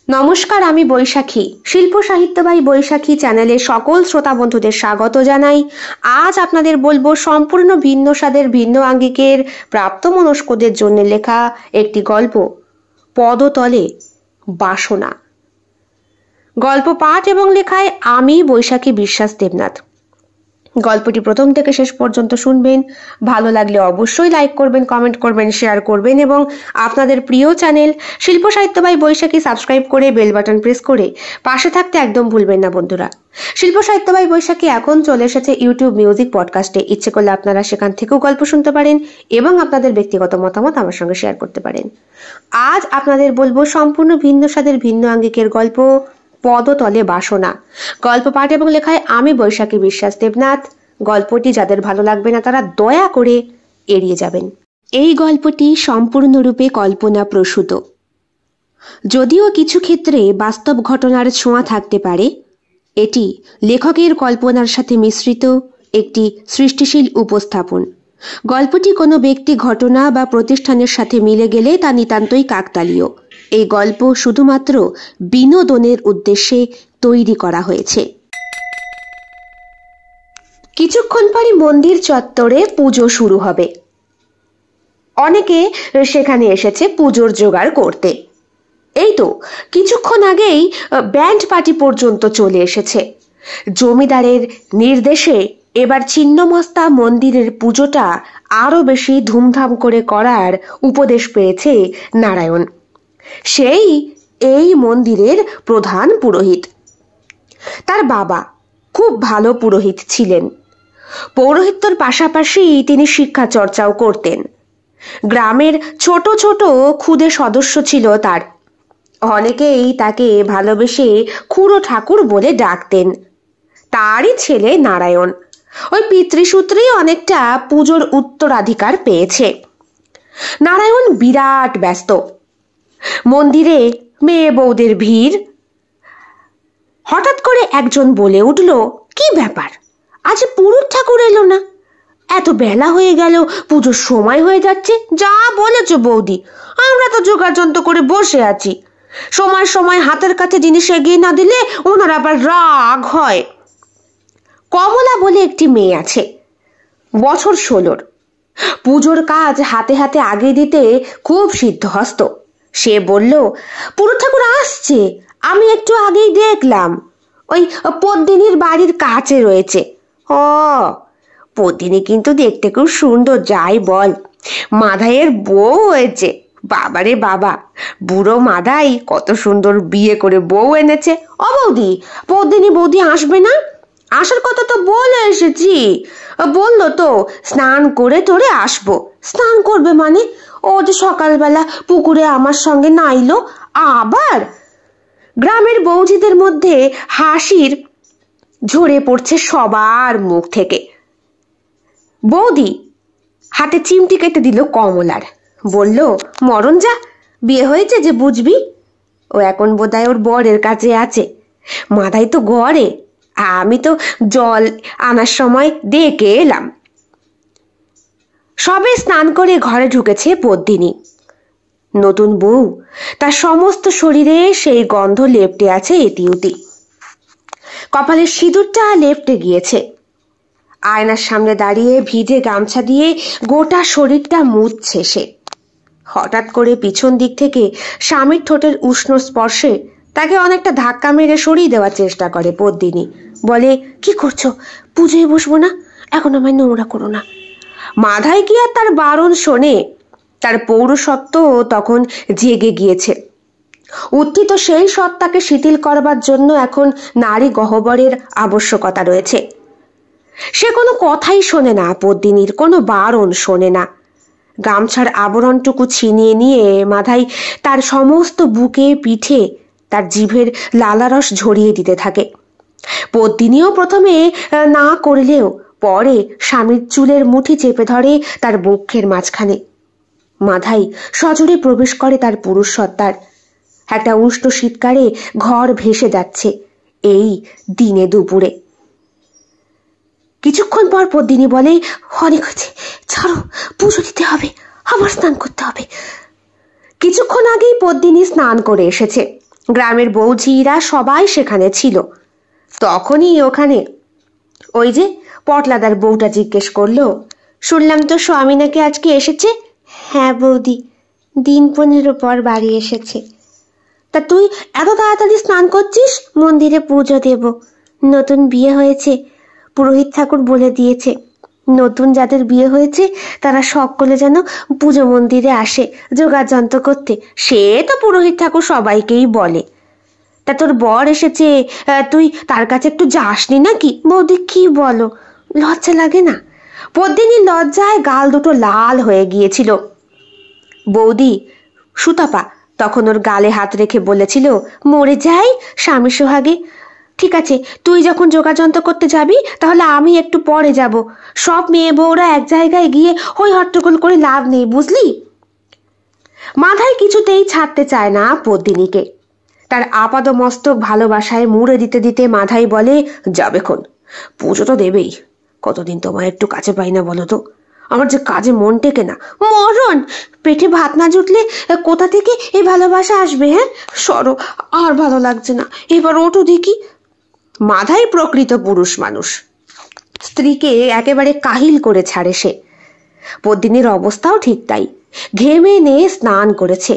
নমস্কার, আমি বৈশাখী। শিল্প সাহিত্যবাহী বৈশাখী চ্যানেলে সকল শ্রোতা বন্ধুদের স্বাগত জানাই। আজ আপনাদের বলবো সম্পূর্ণ ভিন্ন স্বাদের ভিন্ন আঙ্গিকের প্রাপ্তমনস্কদের জন্য লেখা একটি গল্প, পদতলে বাসনা। গল্প পাঠ এবং লেখায় আমি বৈশাখী বিশ্বাস দেবনাথ। গল্পটি প্রথম থেকে শেষ পর্যন্ত শুনবেন। ভালো লাগলে অবশ্যই লাইক করবেন, কমেন্ট করবেন, শেয়ার করবেন এবং আপনাদের প্রিয় চ্যানেল শিল্প সাহিত্যবাহী বৈশাখী সাবস্ক্রাইব করে বেল বাটন প্রেস করে পাশে থাকতে একদম ভুলবেন না বন্ধুরা। শিল্প সাহিত্যবাহী বৈশাখী এখন চলে এসেছে ইউটিউব মিউজিক পডকাস্টে। ইচ্ছে করলে আপনারা সেখান থেকেও গল্প শুনতে পারেন এবং আপনাদের ব্যক্তিগত মতামত আমার সঙ্গে শেয়ার করতে পারেন। আজ আপনাদের বলবো সম্পূর্ণ ভিন্ন স্বাদের ভিন্ন আঙ্গিকের গল্প, পদতলে বাসনা। গল্প পাঠ এবং লেখায় আমি বৈশাখী বিশ্বাস দেবনাথ। গল্পটি যাদের ভালো লাগবে না তারা দয়া করে এড়িয়ে যাবেন। এই গল্পটি সম্পূর্ণরূপে কল্পনা প্রসূত, যদিও কিছু ক্ষেত্রে বাস্তব ঘটনার ছোঁয়া থাকতে পারে। এটি লেখকের কল্পনার সাথে মিশ্রিত একটি সৃষ্টিশীল উপস্থাপন। গল্পটি কোনো ব্যক্তি, ঘটনা বা প্রতিষ্ঠানের সাথে মিলে গেলে তা নিতান্তই কাকতালীয়। এই গল্প শুধুমাত্র বিনোদনের উদ্দেশ্যে তৈরি করা হয়েছে। কিছুক্ষণ পরে মন্দির চত্বরে পুজো শুরু হবে। অনেকে সেখানে এসেছে পুজোর জোগাড় করতে। এই তো কিছুক্ষণ আগেই ব্যান্ড পার্টি পর্যন্ত চলে এসেছে। জমিদারের নির্দেশে এবার ছিন্নমস্তা মন্দিরের পুজোটা আরো বেশি ধুমধাম করে করার উপদেশ পেয়েছে নারায়ণ। সেই এই মন্দিরের প্রধান পুরোহিত। তার বাবা খুব ভালো পুরোহিত ছিলেন। পৌরোহিত্যর পাশাপাশি তিনি শিক্ষা চর্চাও করতেন। গ্রামের ছোট ছোট ক্ষুদে সদস্য ছিল তার। অনেকেই তাকে ভালোবেসে খুড়ো ঠাকুর বলে ডাকতেন। তারই ছেলে নারায়ণ ওই পিতৃসূত্রেই অনেকটা পুজোর উত্তরাধিকার পেয়েছে। নারায়ণ বিরাট ব্যস্ত। মন্দিরে মেয়ে বউদের ভিড়। হঠাৎ করে একজন বলে উঠল, কি ব্যাপার, আজ পুরুষ ঠাকুর এলো না? এত বেলা হয়ে গেল, পুজোর সময় হয়ে যাচ্ছে। যা বলেছ বৌদি, আমরা তো জোগাড় যন্ত্র করে বসে আছি। সময় সময় হাতের কাছে জিনিস এগিয়ে না দিলে ওনার আবার রাগ হয়। কমলা বলে একটি মেয়ে আছে, বছর 16। পুজোর কাজ হাতে হাতে আগে দিতে খুব সিদ্ধহস্ত। সে বলল, পুরুষ ঠাকুর আসছে, আমি একটু আগেই দেখলাম। ওই পদ্মিনীর বাড়ির কাছে রয়েছে। ও, পদ্মিনী কিন্তু দেখতে খুব সুন্দর, যাই বল। মাধাইয়ের বউ হয়েছে। বাবারে বাবা, বুড়ো মাধাই কত সুন্দর বিয়ে করে বউ এনেছে। ও বৌদি, পদ্মিনী বৌদি আসবে না? আসার কথা তো বলে এসেছি। বললো তো স্নান করে টোরে আসবো। স্নান করবে মানে? ও যে সকালবেলা পুকুরে আমার সঙ্গে নাইলো আবার। গ্রামের বৌজিদের মধ্যে হাসির ঝরে পড়ছে সবার মুখ থেকে। বৌদি হাতে চিমটি কেটে দিল কমলার। বলল, মরণ যা, বিয়ে হয়েছে যে বুঝবি। ও এখন বোধহয় ওর বরের কাছে আছে। মাথায় তো ঘরে, আমি তো জল আনার সময় দেখে এলাম। সবে স্নান করে ঘরে ঢুকেছে পদ্মিনী। নতুন বউ, তার সমস্ত শরীরে সেই গন্ধ লেপটে আছে এতিউতি। কপালের সিঁদুরটা লেপটে গিয়েছে। আয়নার সামনে দাঁড়িয়ে ভিজে গামছা দিয়ে গোটা শরীরটা মুছছে সে। হঠাৎ করে পিছন দিক থেকে স্বামীর ঠোঁটের উষ্ণ স্পর্শে তাকে অনেকটা ধাক্কা মেরে সরিয়ে দেওয়ার চেষ্টা করে পদ্মিনী। বলে, কি করছো? পুজোয় বসবো না, এখন আমায় নোংরা করো না। মাধাই কি আর তার বারণ শোনে? তার পৌরসত্ব তখন জেগে গিয়েছে। উত্থিত সেই সত্তাকে শিথিল করবার জন্য এখন নারী গহ্বরের আবশ্যকতা রয়েছে। সে কোনো কথাই শোনে না, পদ্মিনীর কোনো বারণ শোনে না। গামছার আবরণটুকু ছিনিয়ে নিয়ে মাধাই তার সমস্ত বুকে পিঠে তার জিভের লালারস ঝরিয়ে দিতে থাকে। পদ্মিনীও প্রথমে না করলেও পরে স্বামীর চুলের মুঠি চেপে ধরে তার বক্ষের মাঝখানে। মাধাই সজোরে প্রবেশ করে তার পুরুষ সত্তার। একটা উষ্ণ শীতকালে ঘর ভেসে যাচ্ছে এই দিনে দুপুরে। কিছুক্ষণ পর পদ্মিনী বলে, অনেক হয়েছে, ছাড়ো, পুজো দিতে হবে, আবার স্নান করতে হবে। কিছুক্ষণ আগেই পদ্মিনী স্নান করে এসেছে। গ্রামের বৌঝিরা সবাই সেখানে ছিল। তখনই ওখানে ওই যে পটলাদার বউটা জিজ্ঞেস করলো, শুনলাম তো স্বামী নাকি আজকে এসেছে? হ্যাঁ বৌদি, দিন 15 পর বাড়ি এসেছে। তা তুই এত তাড়াতাড়ি স্নান করছিস? মন্দিরে পুজো দেব, নতুন বিয়ে হয়েছে, পুরোহিত ঠাকুর বলে দিয়েছে নতুন যাদের বিয়ে হয়েছে তারা সকলে যেন পুজো মন্দিরে আসে জোগাড় যন্ত্র করতে। সে তো পুরোহিত ঠাকুর সবাইকেই বলে। তা তোর বর এসেছে, তুই তার কাছে একটু যাসনি নাকি? বৌদি কি বলো, লজ্জা লাগে না? পদ্মিনীর লজ্জায় গাল দুটো লাল হয়ে গিয়েছিল। বৌদি সুতাপা তখন ওর গালে হাত রেখে বলেছিল, মরে যাই স্বামী সোহাগে। ঠিক আছে, তুই যখন যোগাযন্ত্র করতে যাবি তাহলে আমি একটু পরে যাব। সব মেয়ে বউরা এক জায়গায় গিয়ে হই হট্টগোল করে লাভ নেই, বুঝলি? মাথায় কিছুতেই ছাড়তে চায় না পদ্মিনীকে। তার আপাদমস্তক ভালোবাসায় মুড়ে দিতে দিতে মাধাই বলে, যাবেক্ষণ, পুজো তো দেবেই। কতদিন তোমায় একটু কাছে পাই না বলো তো? আমার যে কাজে মন টেকে না। মরণ, পেটে ভাত না জুটলে কোথা থেকে এই ভালোবাসা আসবে? হ্যাঁ সরো, আর ভালো লাগছে না, এবার ওঠো দেখি। মাধাই প্রকৃত পুরুষ মানুষ, স্ত্রীকে একেবারে কাহিল করে ছাড়ে সে। পদ্মিনীর অবস্থাও ঠিক তাই, ঘেমে নিয়ে স্নান করেছে,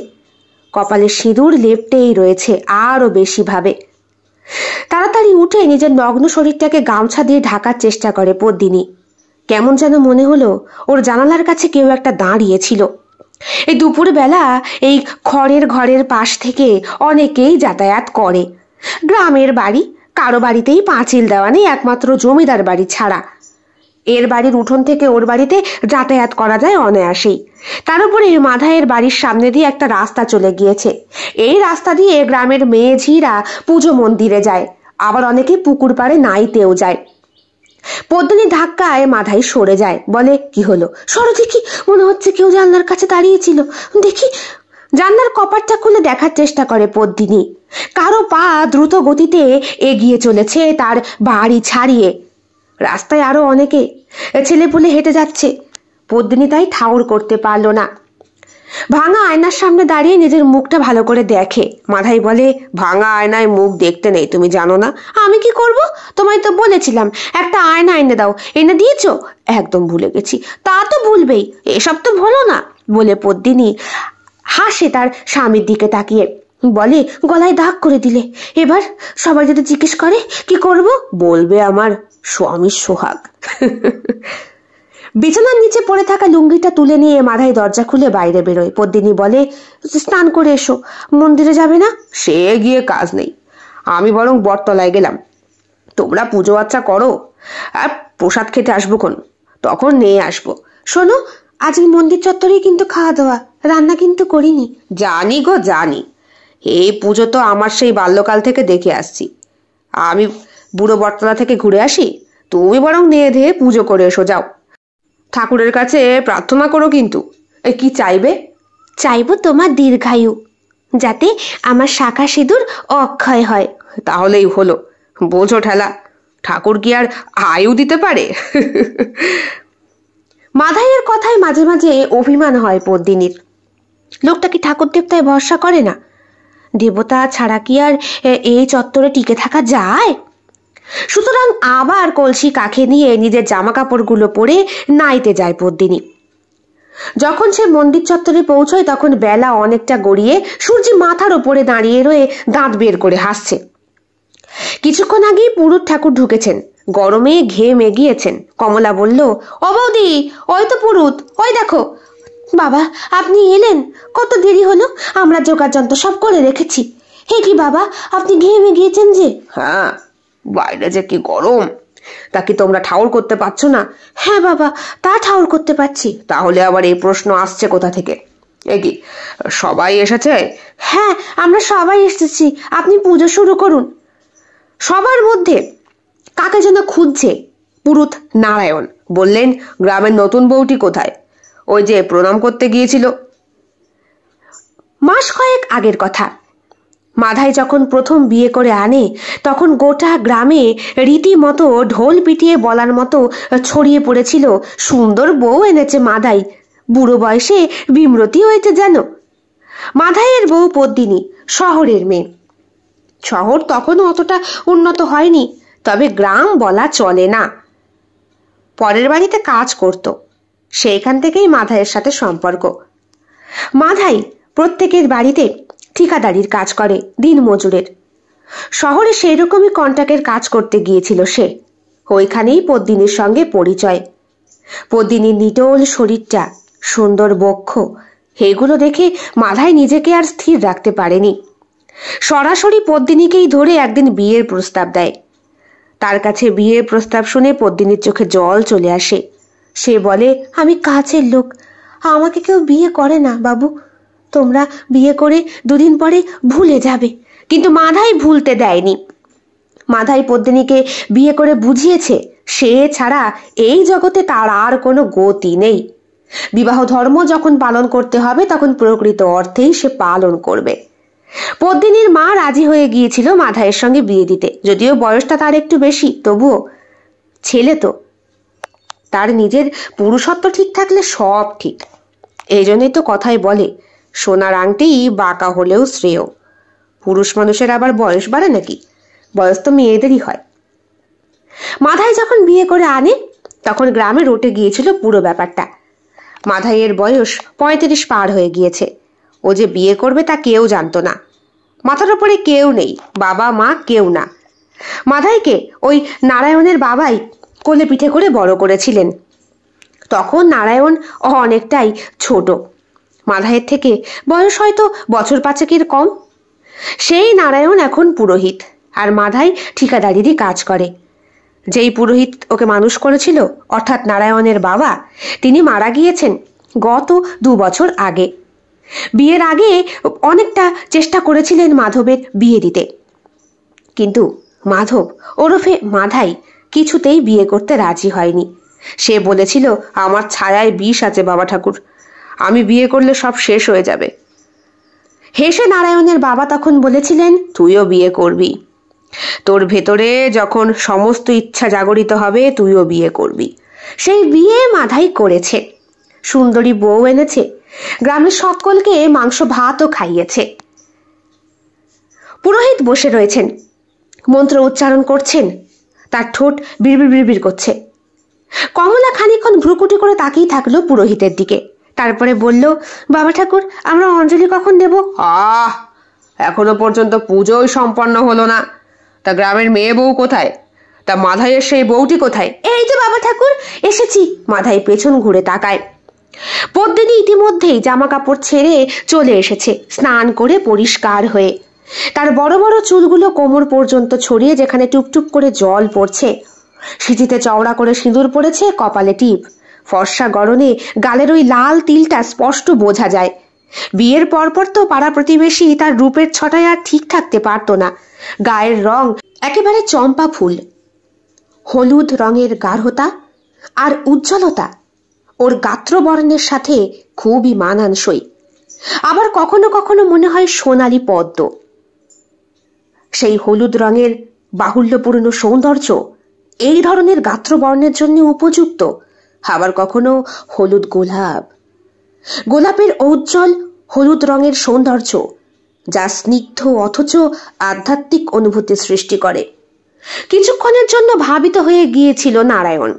কপালে সিঁদুর লেপটেই রয়েছে আরো বেশি ভাবে। তাড়াতাড়ি উঠে নিজের নগ্ন শরীরটাকে গামছা দিয়ে ঢাকার চেষ্টা করে পদ্মিনী। কেমন যেন মনে হলো ওর জানালার কাছে কেউ একটা দাঁড়িয়েছিল। এই দুপুর বেলা এই খড়ের ঘরের পাশ থেকে অনেকেই যাতায়াত করে। গ্রামের বাড়ি, কারো বাড়িতেই পাঁচিল দেওয়া নেই একমাত্র জমিদার বাড়ি ছাড়া। এর বাড়ির উঠোন থেকে ওর বাড়িতে যাতায়াত করা যায় অনায়াসেই। তার উপরে মাধাইয়ের বাড়ির সামনে দিয়ে একটা রাস্তা চলে গিয়েছে। এই রাস্তা দিয়ে গ্রামের মেয়ে ঝিরা পুজো মন্দিরে যায়, আবার অনেকে পুকুর পাড়ে নাইতেও যায়। পদ্মিনী ধাক্কায় মাধাই সরে যায়, বলে, কি হলো? সরো দেখি, মনে হচ্ছে কেউ জানলার কাছে দাঁড়িয়েছিল। দেখি। জানলার কপাটটা খুলে দেখার চেষ্টা করে পদ্মিনী। কারো পা দ্রুত গতিতে এগিয়ে চলেছে তার বাড়ি ছাড়িয়ে। রাস্তায় আরো অনেকে ছেলেপুলে হেঁটে যাচ্ছে। পদ্মিনী তাই ঠাউর করতে পারল না। ভাঙা আয়নার সামনে দাঁড়িয়ে নিজের মুখটা ভালো করে দেখে। মাধাই বলে, ভাঙা আয়নায় মুখ দেখতে নেই, তুমি জানো না? আমি কি করব? তোমায় তো বলেছিলাম একটা আয়না এনে দাও, এনে দিয়েছো? একদম ভুলে গেছি। তা তো ভুলবেই, এসব তো ভুলো না, বলে পদ্মিনী হাসে তার স্বামীর দিকে তাকিয়ে। বলে, গলায় দাগ করে দিলে, এবার সবাই যদি জিজ্ঞেস করে কি করব? বলবে আমার স্বামীর সোহাগ। বিছানার নিচে পড়ে থাকা লুঙ্গিটা তুলে নিয়ে মাধাই দরজা খুলে বাইরে বেরোয়। পদ্মিনী বলে, স্নান করে এসো, মন্দিরে যাবে না? সে গিয়ে কাজ নেই, আমি বরং বটতলায় গেলাম। তোমরা পুজো আচ্ছা করো, আর প্রসাদ খেতে আসবো কোন, তখন নিয়ে আসবো। শোনো, আজকে মন্দির চত্বরেই কিন্তু খাওয়া দাওয়া, রান্না কিন্তু করিনি। জানি গো জানি, এই পুজো তো আমার সেই বাল্যকাল থেকে দেখে আসছি। আমি বুড়ো বটতলা থেকে ঘুরে আসি, তুমি বরং নিয়ে ধেয়ে পুজো করে এসো, যাও। ঠাকুরের কাছে প্রার্থনা করো কিন্তু। কি চাইবে? চাইবো তোমার দীর্ঘায়ু, যাতে আমার শাখা সিঁদুর অক্ষয় হয়। তাহলেই হলো, বোঝো ঠেলা, ঠাকুর কি আর আয়ু দিতে পারে? মাধাইয়ের কথায় মাঝে মাঝে অভিমান হয় পদ্মিনীর। লোকটা কি ঠাকুর দেবতায় ভরসা করে না? দেবতা ছাড়া কি আর এই চত্বরে টিকে থাকা যায়? সুতরাং আবার কলসি কাঁখে নিয়ে নিজের জামা কাপড়গুলো পরে নাইতে যায় পদ্মিনী। যখন সে মন্দির চত্বরে পৌঁছয় তখন বেলা অনেকটা গড়িয়ে সূর্যি মাথার ওপরে দাঁড়িয়ে রয়ে দাঁত বের করে হাসছে। কিছুক্ষণ আগেই পুরুত ঠাকুর ঢুকেছেন, গরমে ঘেমে গিয়েছেন। কমলা বলল, ও বৌদি, ওই তো পুরুত, ওই দেখো। বাবা, আপনি এলেন? কত দেরি হলো, আমরা জোগাড় যন্ত্র সব করে রেখেছি। হে কি বাবা, আপনি ঘেমে গিয়েছেন যে? হ্যাঁ, বাইরে যে কি গরম, তা কি তোমরা ঠাউর করতে পারছো না? হ্যাঁ বাবা, তা ঠাউর করতে পারছি। তাহলে আবার এই প্রশ্ন আসছে কোথা থেকে? এ কি সবাই এসেছে? হ্যাঁ, আমরা সবাই এসেছি, আপনি পুজো শুরু করুন। সবার মধ্যে কাকে যেন খুঁজছে পুরুত নারায়ণ। বললেন, গ্রামের নতুন বউটি কোথায়? ওই যে প্রণাম করতে গিয়েছিল। মাস কয়েক আগের কথা। মাধাই যখন প্রথম বিয়ে করে আনে তখন গোটা গ্রামে রীতিমতো ঢোল পিটিয়ে বলার মতো ছড়িয়ে পড়েছিল, সুন্দর বউ এনেছে মাধাই, বুড়ো বয়সে বিমরতি হয়েছে যেন। মাধাইয়ের বউ পদ্মিনী শহরের মেয়ে, শহর তখনও অতটা উন্নত হয়নি, তবে গ্রাম বলা চলে না। পরের বাড়িতে কাজ করত, সেইখান থেকেই মাধাইয়ের সাথে সম্পর্ক। মাধাই প্রত্যেকের বাড়িতে ঠিকাদারির কাজ করে, দিন মজুরের। শহরে সেই রকমই কন্ট্রাক্টের কাজ করতে গিয়েছিল সে। ওইখানেই পদ্মিনীর সঙ্গে পরিচয়। পদ্মিনীর নিটোল শরীরটা, সুন্দর বক্ষ, এগুলো দেখে মাধাই নিজেকে আর স্থির রাখতে পারেনি। সরাসরি পদ্মিনীকেই ধরে একদিন বিয়ের প্রস্তাব দেয়। তার কাছে বিয়ের প্রস্তাব শুনে পদ্মিনীর চোখে জল চলে আসে। সে বলে, আমি কাছের লোক, আমাকে কেউ বিয়ে করে না বাবু, তোমরা বিয়ে করে দুদিন পরে ভুলে যাবে। কিন্তু মাধাই ভুলতে দেয়নি। মাধাই পদ্মিনীকে বিয়ে করে বুঝিয়েছে সে ছাড়া এই জগতে তার আর কোনো গতি নেই। বিবাহ ধর্ম যখন পালন করতে হবে তখন প্রকৃত অর্থেই সে পালন করবে। পদ্মিনীর মা রাজি হয়ে গিয়েছিল মাধাইয়ের সঙ্গে বিয়ে দিতে, যদিও বয়সটা তার একটু বেশি, তবুও ছেলে তো, তার নিজের পুরুষত্ব ঠিক থাকলে সব ঠিক। এই জন্যই তো কথায় বলে, সোনার আংটি বাঁকা হলেও শ্রেয়। পুরুষ মানুষের আবার বয়স বাড়ে নাকি? বয়স তো মেয়েদেরই হয়। মাধাই যখন বিয়ে করে আনে তখন গ্রামে রটে গিয়েছিল পুরো ব্যাপারটা। মাধাইয়ের বয়স 35 পার হয়ে গিয়েছে। ও যে বিয়ে করবে তা কেউ জানতো না। মাথার উপরে কেউ নেই, বাবা মা কেউ না। মাধাইকে ওই নারায়ণের বাবাই কোলে পিঠে করে বড় করেছিলেন। তখন নারায়ণ অনেকটাই ছোট, মাধাইয়ের থেকে বয়স হয়তো বছর 5 কম। সেই নারায়ণ এখন পুরোহিত, আর মাধাই ঠিকাদারিরই কাজ করে। যেই পুরোহিত ওকে মানুষ করেছিল, অর্থাৎ নারায়ণের বাবা, তিনি মারা গিয়েছেন গত 2 বছর আগে। বিয়ের আগে অনেকটা চেষ্টা করেছিলেন মাধবের বিয়ে দিতে, কিন্তু মাধব ওরফে মাধাই কিছুতেই বিয়ে করতে রাজি হয়নি। সে বলেছিল, আমার ছায়ায় বিষ আছে বাবা ঠাকুর, আমি বিয়ে করলে সব শেষ হয়ে যাবে। হেসে নারায়ণের বাবা তখন বলেছিলেন, তুইও বিয়ে করবি, তোর ভেতরে যখন সমস্ত ইচ্ছা জাগরিত হবে তুইও বিয়ে করবি। সেই বিয়ে মাধাই করেছে, সুন্দরী বউ এনেছে, গ্রামের সকলকে মাংস ভাতও খাইয়েছে। পুরোহিত বসে রয়েছেন, মন্ত্র উচ্চারণ করছেন, তার ঠোঁট বিড়বিড় বিড়বিড় করছে। কমলা খানিকক্ষণ ভ্রুকুটি করে তাকিয়ে থাকলো পুরোহিতের দিকে, তারপরে বলল, বাবা ঠাকুর, আমরা অঞ্জলি কখন দেব? এখনো পর্যন্ত পুজোই সম্পন্ন হলো না, তা গ্রামের মেয়ে বউ কোথায়? তা মাধাইয়ের সেই বউটি কোথায়? এই যে বাবা ঠাকুর, এসেছি। মাধাই পেছন ঘুরে তাকায়। পদ্মিনী ইতিমধ্যেই জামা কাপড় ছেড়ে চলে এসেছে, স্নান করে পরিষ্কার হয়ে। তার বড় বড় চুলগুলো কোমর পর্যন্ত ছড়িয়ে যেখানে টুপটুপ করে জল পড়ছে। সিঁথিতে চওড়া করে সিঁদুর পড়েছে, কপালে টিপ। ফর্সা গড়নে গালের ওই লাল তিলটা স্পষ্ট বোঝা যায়। বিয়ের পরপর তো পাড়া প্রতিবেশী তার রূপের ছটায় আর ঠিক থাকতে পারত না। গায়ের রং একেবারে চম্পা ফুল, হলুদ রঙের গাঢ়তা আর উজ্জ্বলতা ওর গাত্রবর্ণের সাথে খুবই মানানসই। আবার কখনো কখনো মনে হয় সোনালি পদ্ম। সেই হলুদ রঙের বাহুল্যপূর্ণ সৌন্দর্য এই ধরনের গাত্রবর্ণের জন্য উপযুক্ত। আবার কখনো হলুদ গোলাপ, গোলাপের ঔজ্জ্বল হলুদ রঙের সৌন্দর্য, যা স্নিগ্ধ অথচ আধ্যাত্মিক অনুভূতি সৃষ্টি করে। কিছুক্ষণের জন্য ভাবিত হয়ে গিয়েছিল নারায়ণ।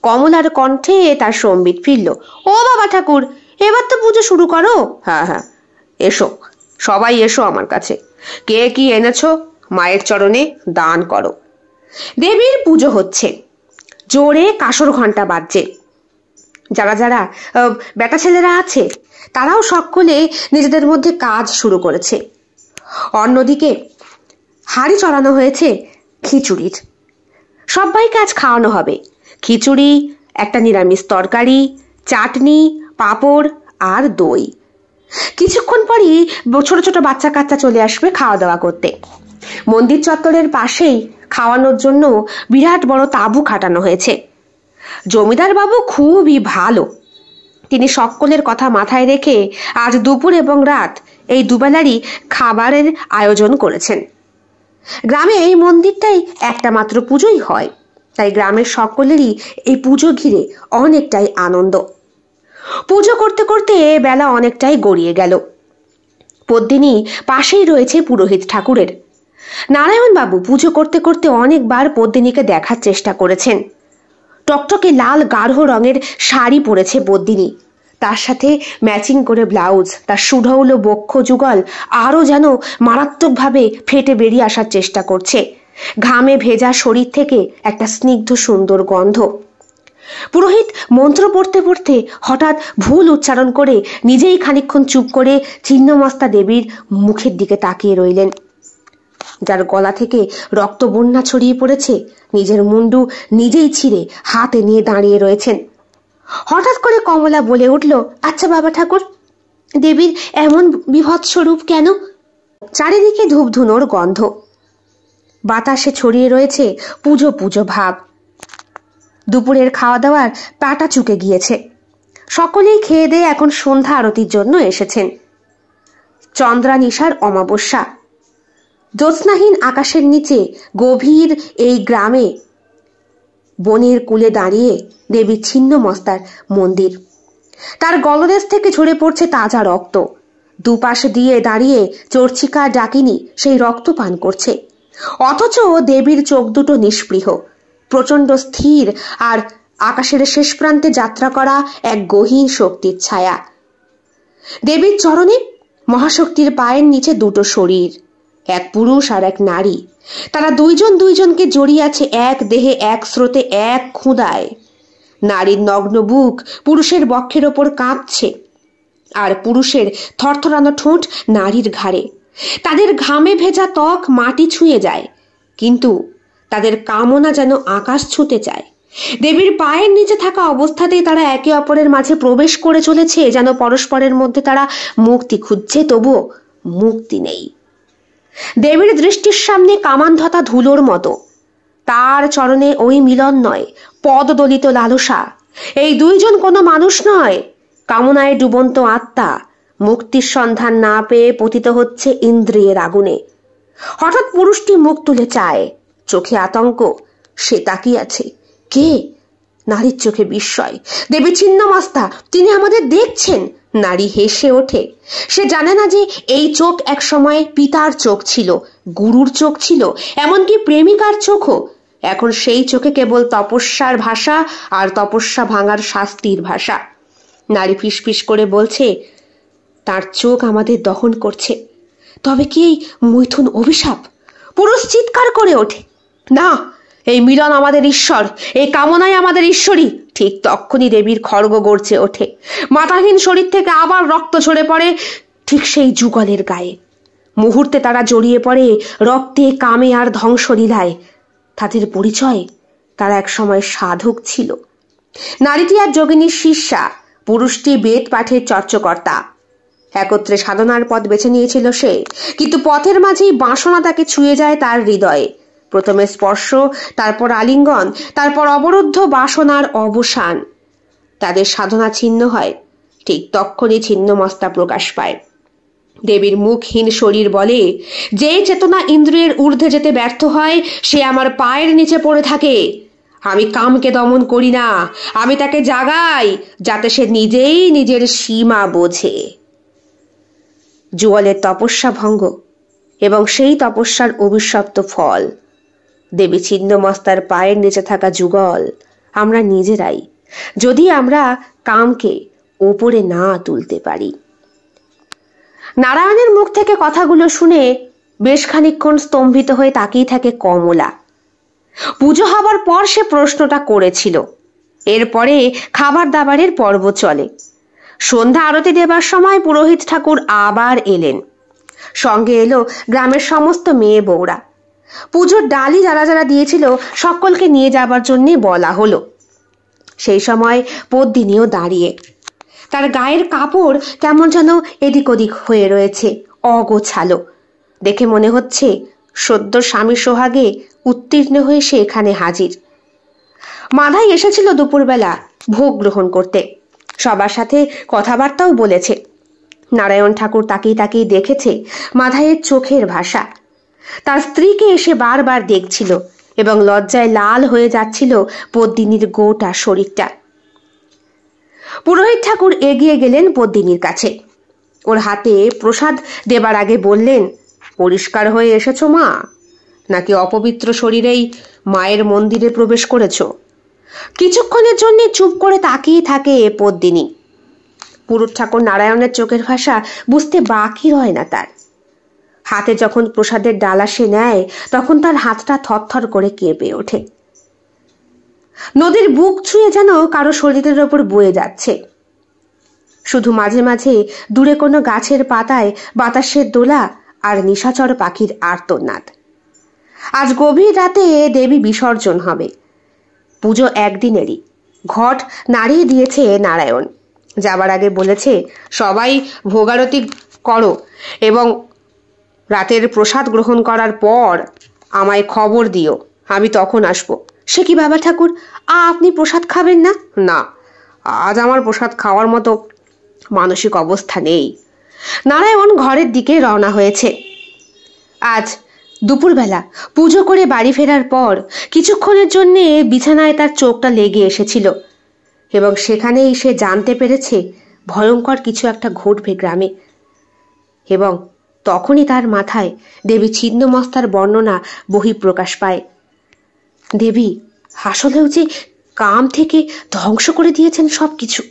কমলার কণ্ঠে তার সম্বিত ফিরল, ও বাবা ঠাকুর, এবার তো পুজো শুরু করো। হ্যাঁ, এসো, সবাই এসো আমার কাছে। কে কি এনেছো মায়ের চরণে দান করো। দেবীর পুজো হচ্ছে, জোরে কাসর ঘন্টা বাজছে। যারা যারা বেটা ছেলেরা আছে তারাও সকলে নিজেদের মধ্যে কাজ শুরু করেছে। অন্যদিকে হাড়ি চড়ানো হয়েছে খিচুড়ির। সবাইকে আজ খাওয়ানো হবে খিচুড়ি, একটা নিরামিষ তরকারি, চাটনি, পাঁপড় আর দই। কিছুক্ষণ পরই ছোট ছোট বাচ্চা কাচ্চা চলে আসবে খাওয়া দাওয়া করতে। মন্দির চত্বরের পাশেই খাওয়ানোর জন্য বিরাট বড় তাঁবু খাটানো হয়েছে। জমিদার বাবু খুবই ভালো, তিনি সকলের কথা মাথায় রেখে আজ দুপুর এবং রাত এই দুবেলারই খাবারের আয়োজন করেছেন। গ্রামে এই মন্দিরটাই একটা মাত্র পুজোই হয়, তাই গ্রামের সকলেরই এই পুজো ঘিরে অনেকটাই আনন্দ। পুজো করতে করতে বেলা অনেকটাই গড়িয়ে গেল। পদ্মিনী পাশেই রয়েছে পুরোহিত ঠাকুরের। নারায়ণবাবু পুজো করতে করতে অনেকবার পদ্মিনীকে দেখার চেষ্টা করেছেন। টকটকে লাল গাঢ় রঙের শাড়ি পরেছে পদ্মিনী, তার সাথে ম্যাচিং করে ব্লাউজ। তার সুঢৌল বক্ষ যুগল আরও যেন মারাত্মকভাবে ফেটে বেরিয়ে আসার চেষ্টা করছে। ঘামে ভেজা শরীর থেকে একটা স্নিগ্ধ সুন্দর গন্ধ। পুরোহিত মন্ত্র পড়তে পড়তে হঠাৎ ভুল উচ্চারণ করে নিজেই খানিকক্ষণ চুপ করে ছিন্নমস্তা দেবীর মুখের দিকে তাকিয়ে রইলেন, যার গলা থেকে রক্ত বন্যা ছড়িয়ে পড়েছে। নিজের মুন্ডু নিজেই ছিঁড়ে হাতে নিয়ে দাঁড়িয়ে রয়েছেন। হঠাৎ করে কমলা বলে উঠল, আচ্ছা বাবা ঠাকুর, দেবীর এমন বিভৎস রূপ কেন? চারিদিকে ধূপধুনোর গন্ধ, বাতাসে ছড়িয়ে রয়েছে পুজো পুজো ভাব। দুপুরের খাওয়া দাওয়ার পাটা চুকে গিয়েছে। সকলেই খেয়ে দিয়ে এখন সন্ধ্যা আরতির জন্য এসেছেন। চন্দ্রানিশার অমাবস্যা, জ্যোৎস্নাহীন আকাশের নিচে গভীর এই গ্রামে বনের কূলে দাঁড়িয়ে দেবীর ছিন্নমস্তার মন্দির। তার গলদেশ থেকে ঝরে পড়ছে তাজা রক্ত। দুপাশ দিয়ে দাঁড়িয়ে চর্চিকা ডাকিনী সেই রক্ত পান করছে, অথচ দেবীর চোখ দুটো নিষ্পৃহ, প্রচণ্ড স্থির, আর আকাশের শেষ প্রান্তে যাত্রা করা এক গহীন শক্তির ছায়া। দেবীর চরণে মহাশক্তির পায়ের নিচে দুটো শরীর, এক পুরুষ আর এক নারী। তারা দুইজন দুইজনকে জড়িয়ে আছে এক দেহে, এক স্রোতে, এক ক্ষুধায়। নারীর নগ্ন বুক পুরুষের বক্ষের ওপর কাঁপছে, আর পুরুষের থরথরানো ঠোঁট নারীর ঘাড়ে। তাদের ঘামে ভেজা ত্বক মাটি ছুঁয়ে যায়, কিন্তু তাদের কামনা যেন আকাশ ছুঁতে চায়। দেবীর পায়ের নিচে থাকা অবস্থাতেই তারা একে অপরের মাঝে প্রবেশ করে চলেছে, যেন পরস্পরের মধ্যে তারা মুক্তি খুঁজছে, তবুও মুক্তি নেই। দেবীর দৃষ্টির সামনে কামানধতা ধুলোর মতো। তার চরণে ওই মিলন নয়, পদদলিত লালসা। এই দুইজন কোনো মানুষ নয়, কামনায় ডুবন্ত আত্মা। মুক্তির সন্ধান না পেয়ে পতিত হচ্ছে ইন্দ্রিয়ের আগুনে। হঠাৎ পুরুষটি মুখ তুলে চায়, চোখে আতঙ্ক। সে তাকিয়ে আছে। কে? নারীর চোখে বিস্ময়। দেবী ছিন্নমস্তা, তিনি আমাদের দেখছেন। নারী হেসে ওঠে। সে জানে না যে এই চোখ এক সময় পিতার চোখ ছিল, গুরুর চোখ ছিল, এমনকি প্রেমিকার চোখও। এখন সেই চোখে কেবল তপস্যার ভাষা, আর তপস্যা ভাঙার শাস্তির ভাষা। নারী ফিসফিস করে বলছে, তার চোখ আমাদের দহন করছে। তবে কি এই মৈথুন অভিশাপ? পুরুষ চিৎকার করে ওঠে, না, এই মিলন আমাদের ঈশ্বর, এই কামনাই আমাদের ঈশ্বরী। ঠিক তখনই দেবীর খড়গ গর্জে ওঠে। মাথাহীন শরীর থেকে আবার রক্ত ঝরে পড়ে ঠিক সেই যুগলের গায়ে। মুহূর্তে তারা জড়িয়ে পড়ে রক্তে, কামে আর ধ্বংসলীলায়। তাদের পরিচয়, তারা এক সময় সাধক ছিল। নারীটি আর যোগিনীর শিষ্যা, পুরুষটি বেদ পাঠের চর্চকর্তা। একত্রে সাধনার পথ বেছে নিয়েছিল সে, কিন্তু পথের মাঝেই বাসনা তাকে ছুঁয়ে যায় তার হৃদয়ে। প্রথমে স্পর্শ, তারপর আলিঙ্গন, তারপর অবরুদ্ধ বাসনার অবসান। তাদের সাধনা ছিন্ন হয়। ঠিক তখনই ছিন্নমস্তা প্রকাশ পায়। দেবীর মুখহীন শরীর বলে, যে চেতনা ইন্দ্রিয়ের ঊর্ধ্বে যেতে ব্যর্থ হয়, সে আমার পায়ের নিচে পড়ে থাকে। আমি কামকে দমন করি না, আমি তাকে জাগাই, যাতে সে নিজেই নিজের সীমা বোঝে। যুগলের তপস্যা ভঙ্গ, এবং সেই তপস্যার অভিশপ্ত ফল। দেবী ছিন্নমস্তার পায়ের নিচে থাকা যুগল আমরা নিজেরাই, যদি আমরা কামকে ওপরে না তুলতে পারি। নারায়ণের মুখ থেকে কথাগুলো শুনে বেশ খানিকক্ষণ স্তম্ভিত হয়ে তাকিয়ে থাকে কমলা। পুজো হবার পর সে প্রশ্নটা করেছিল। এরপরে খাবার দাবারের পর্ব চলে। সন্ধ্যা আরতি দেবার সময় পুরোহিত ঠাকুর আবার এলেন। সঙ্গে এলো গ্রামের সমস্ত মেয়ে বউরা। পুজোর ডালি যারা যারা দিয়েছিল সকলকে নিয়ে যাবার জন্য বলা হলো। সেই সময় পদ্মিনীও দাঁড়িয়ে। তার গায়ের কাপড় কেমন যেন এদিক ওদিক হয়ে রয়েছে, অগোছালো। দেখে মনে হচ্ছে সদ্য স্বামী সোহাগে উত্তীর্ণ হয়ে সে এখানে হাজির। মাধাই এসেছিল দুপুরবেলা ভোগ গ্রহণ করতে, সবার সাথে কথাবার্তাও বলেছে। নারায়ণ ঠাকুর তাকিয়ে তাকিয়ে দেখেছে মাধাইয়ের চোখের ভাষা। তার স্ত্রীকে এসে বারবার দেখছিল, এবং লজ্জায় লাল হয়ে যাচ্ছিল পদ্মিনীর গোটা শরীরটা। পুরোহিত ঠাকুর এগিয়ে গেলেন পদ্মিনীর কাছে। ওর হাতে প্রসাদ দেবার আগে বললেন, পরিষ্কার হয়ে এসেছো মা, নাকি অপবিত্র শরীরেই মায়ের মন্দিরে প্রবেশ করেছ? কিছুক্ষণের জন্য চুপ করে তাকিয়ে থাকে পদ্মিনী। পুরুত ঠাকুর নারায়ণের চোখের ভাষা বুঝতে বাকি রয় না তার। হাতে যখন প্রসাদের ডালা সে নেয়, তখন তার হাতটা থরথর করে কেঁপে ওঠে। নদীর বুক ছুঁয়ে যেন কারো শরীরের ওপর বয়ে যাচ্ছে। শুধু মাঝে মাঝে দূরে কোনো গাছের পাতায় বাতাসের দোলা আর নিশাচর পাখির আর্তনাদ। আজ গভীর রাতে দেবী বিসর্জন হবে। পুজো একদিনেরই। ঘট নাড়িয়ে দিয়েছে নারায়ণ। যাবার আগে বলেছে, সবাই ভোগারতি করো এবং রাতের প্রসাদ গ্রহণ করার পর আমায় খবর দিও, আমি তখন আসবো। সে কি বাবা ঠাকুর, আপনি প্রসাদ খাবেন না? না, আজ আমার প্রসাদ খাওয়ার মতো মানসিক অবস্থা নেই। নারায়ণ ঘরের দিকে রওনা হয়েছে। আজ দুপুরবেলা পুজো করে বাড়ি ফেরার পর কিছুক্ষণের জন্যে বিছানায় তার চোখটা লেগে এসেছিল এবং সেখানেই সে জানতে পেরেছে ভয়ঙ্কর কিছু একটা ঘটবে গ্রামে। এবং তখনই তার মাথায় দেবী ছিন্নমস্তার বর্ণনা বহিঃপ্রকাশ পায়। দেবী আসলেও যে কাম থেকে ধ্বংস করে দিয়েছেন সবকিছু।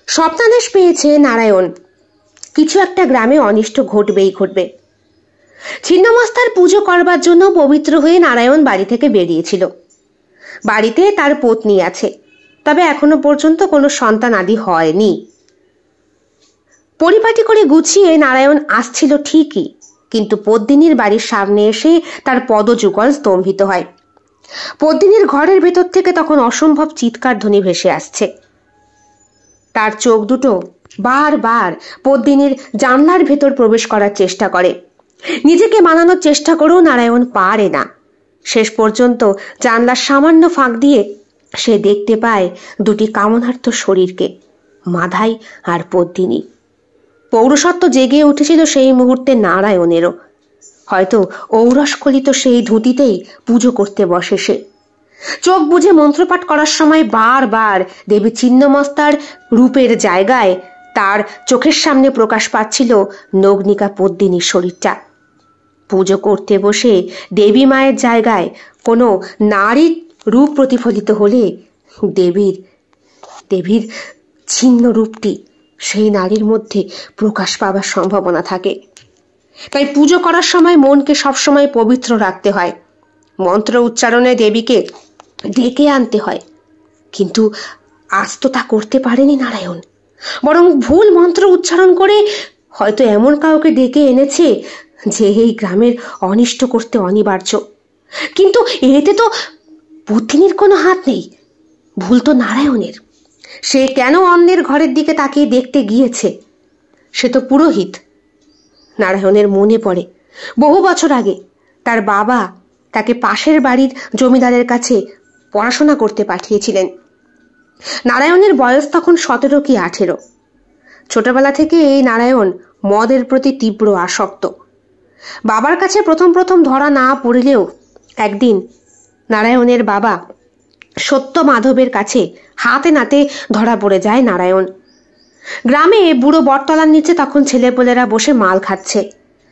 স্বপ্নাদেশ পেয়েছে নারায়ণ, কিছু একটা গ্রামে অনিষ্ট ঘটবেই ঘটবে। ছিন্নমস্তার পুজো করবার জন্য পবিত্র হয়ে নারায়ণ বাড়ি থেকে বেরিয়েছিল। বাড়িতে তার পত্নী আছে, তবে এখনো পর্যন্ত কোনো সন্তান আদি হয়নি। পরিপাটি করে গুছিয়ে নারায়ণ আসছিল ঠিকই, কিন্তু পদ্মিনীর বাড়ির সামনে এসে তার পদযুগল স্তম্ভিত হয়। পদ্মিনীর ঘরের ভেতর থেকে তখন অসম্ভব চিৎকার ধ্বনি ভেসে আসছে। তার চোখ দুটো বারবার পদ্মিনীর জানলার ভেতর প্রবেশ করার চেষ্টা করে। নিজেকে মানানোর চেষ্টা করেও নারায়ণ পারে না। শেষ পর্যন্ত জানলার সামান্য ফাঁক দিয়ে সে দেখতে পায় দুটি কামনার্থ শরীরকে, মাধাই আর পদ্মিনী। পৌরসত্ব জেগে উঠেছিল সেই মুহূর্তে নারায়ণেরও। হয়তো ঔরস্কলিত সেই ধুতিতেই পুজো করতে বসে সে। চোখ বুঝে মন্ত্রপাঠ করার সময় বারবার দেবী ছিন্নমস্তার রূপের জায়গায় তার চোখের সামনে প্রকাশ পাচ্ছিল নগ্নিকা পদ্মিনীর শরীরটা। পুজো করতে বসে দেবী মায়ের জায়গায় কোনো নারীর রূপ প্রতিফলিত হলে দেবীর ছিন্ন রূপটি সেই নারীর মধ্যে প্রকাশ পাবার সম্ভাবনা থাকে। তাই পুজো করার সময় মনকে সবসময় পবিত্র রাখতে হয়। মন্ত্র উচ্চারণে দেবীকে ডেকে আনতে হয়। কিন্তু আজ তো তা করতে পারেনি নারায়ণ, বরং ভুল মন্ত্র উচ্চারণ করে হয়তো এমন কাউকে ডেকে এনেছে যে এই গ্রামের অনিষ্ট করতে অনিবার্য। কিন্তু এতে তো পত্নীর কোনো হাত নেই, ভুল তো নারায়ণের। সে কেন অন্যের ঘরের দিকে তাকিয়ে দেখতে গিয়েছে? সে তো পুরোহিত। নারায়ণের মনে পড়ে বহু বছর আগে তার বাবা তাকে পাশের বাড়ির জমিদারের কাছে পড়াশোনা করতে পাঠিয়েছিলেন। নারায়ণের বয়স তখন 17 কি 18। ছোটবেলা থেকে এই নারায়ণ মদের প্রতি তীব্র আসক্ত। বাবার কাছে প্রথম প্রথম ধরা না পড়লেও একদিন নারায়ণের বাবা সত্য মাধবের কাছে হাতে নাতে ধরা পড়ে যায় নারায়ণ। গ্রামে বুড়ো বটতলার নিচে তখন ছেলেপেলেরা বসে মাল খাচ্ছে।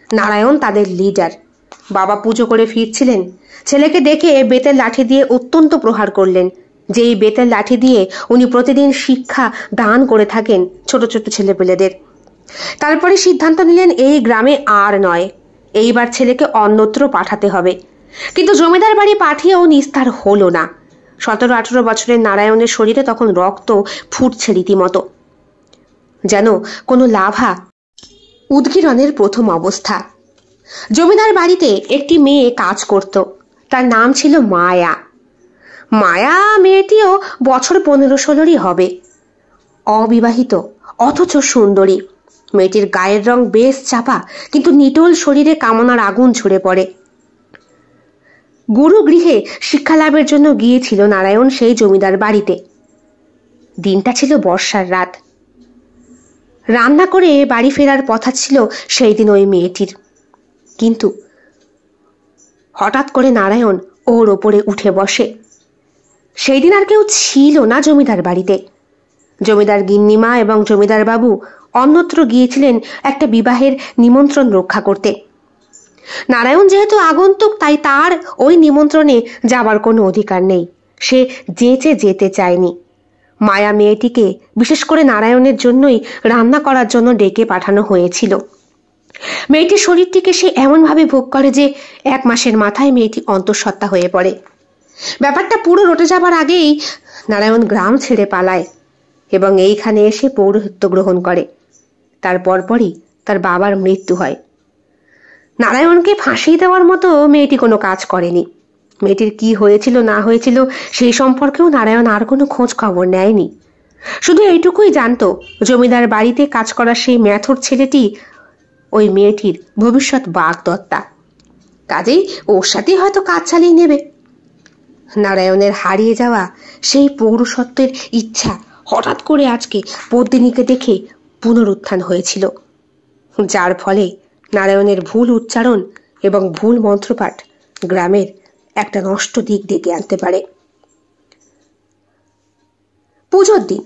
নারায়ণ তাদের লিডার। বাবা পুজো করে ফিরছিলেন, ছেলেকে দেখে বেতের লাঠি দিয়ে অত্যন্ত প্রহার করলেন। যেই বেতের লাঠি দিয়ে উনি প্রতিদিন শিক্ষা দান করে থাকেন ছোট ছোট ছেলেপেলেদের। তারপরে সিদ্ধান্ত নিলেন এই গ্রামে আর নয়, এইবার ছেলেকে অন্যত্র পাঠাতে হবে। কিন্তু জমিদার বাড়ি পাঠিয়েও নিস্তার হলো না। 17-18 বছরের নারায়ণের শরীরে তখন রক্ত ফুটছে রীতিমতো, যেন কোনো লাভা উদ্গীরণের প্রথম অবস্থা। জমিদার বাড়িতে একটি মেয়ে কাজ করত, তার নাম ছিল মায়া। মায়া মেয়েটিও বছর 15-16 হবে। অবিবাহিত অথচ সুন্দরী। মেয়েটির গায়ের রং বেশ চাপা, কিন্তু নিটোল শরীরে কামনার আগুন ঝরে পড়ে। গুরু গৃহে শিক্ষা লাভের জন্য গিয়েছিল নারায়ণ সেই জমিদার বাড়িতে। দিনটা ছিল বর্ষার রাত। রান্না করে বাড়ি ফেরার কথা ছিল সেই দিন ওই মেয়েটির। কিন্তু হঠাৎ করে নারায়ণ ওর ওপরে উঠে বসে। সেই দিন আর কেউ ছিল না জমিদার বাড়িতে। জমিদার গিন্নিমা এবং জমিদার বাবু অন্যত্র গিয়েছিলেন একটা বিবাহের নিমন্ত্রণ রক্ষা করতে। নারায়ণ যেহেতু আগন্তুক, তাই তার ওই নিমন্ত্রণে যাবার কোনো অধিকার নেই। সে যেচে যেতে চায়নি। মায়া মেয়েটিকে বিশেষ করে নারায়ণের জন্যই রান্না করার জন্য ডেকে পাঠানো হয়েছিল। মেয়েটির শরীরটিকে সে এমনভাবে ভোগ করে যে 1 মাসের মাথায় মেয়েটি অন্তঃসত্ত্বা হয়ে পড়ে। ব্যাপারটা পুরো রটে যাবার আগেই নারায়ণ গ্রাম ছেড়ে পালায় এবং এইখানে এসে পৌরোহিত্য গ্রহণ করে। তার পরপরই তার বাবার মৃত্যু হয়। নারায়ণকে ফাঁসি দেওয়ার মতো মেয়েটি কোনো কাজ করেনি। মেয়েটির কি হয়েছিল না হয়েছিল সেই সম্পর্কেও নারায়ণ আর কোনো খোঁজ খবর নেয়নি। শুধু এইটুকুই জানতো, জমিদার বাড়িতে কাজ করা সেই ম্যাথর ছেলেটি ওই মেয়েটির ভবিষ্যৎ বাগদত্তা, কাজেই ওর সাথেই হয়তো কাজ চালিয়ে নেবে। নারায়ণের হারিয়ে যাওয়া সেই পৌরুষত্বের ইচ্ছা হঠাৎ করে আজকে পদ্মিনীকে দেখে পুনরুত্থান হয়েছিল, যার ফলে নারায়ণের ভুল উচ্চারণ এবং ভুল মন্ত্রপাঠ গ্রামের একটা নষ্ট দিক ডেকে আনতে পারে। পুজোর দিন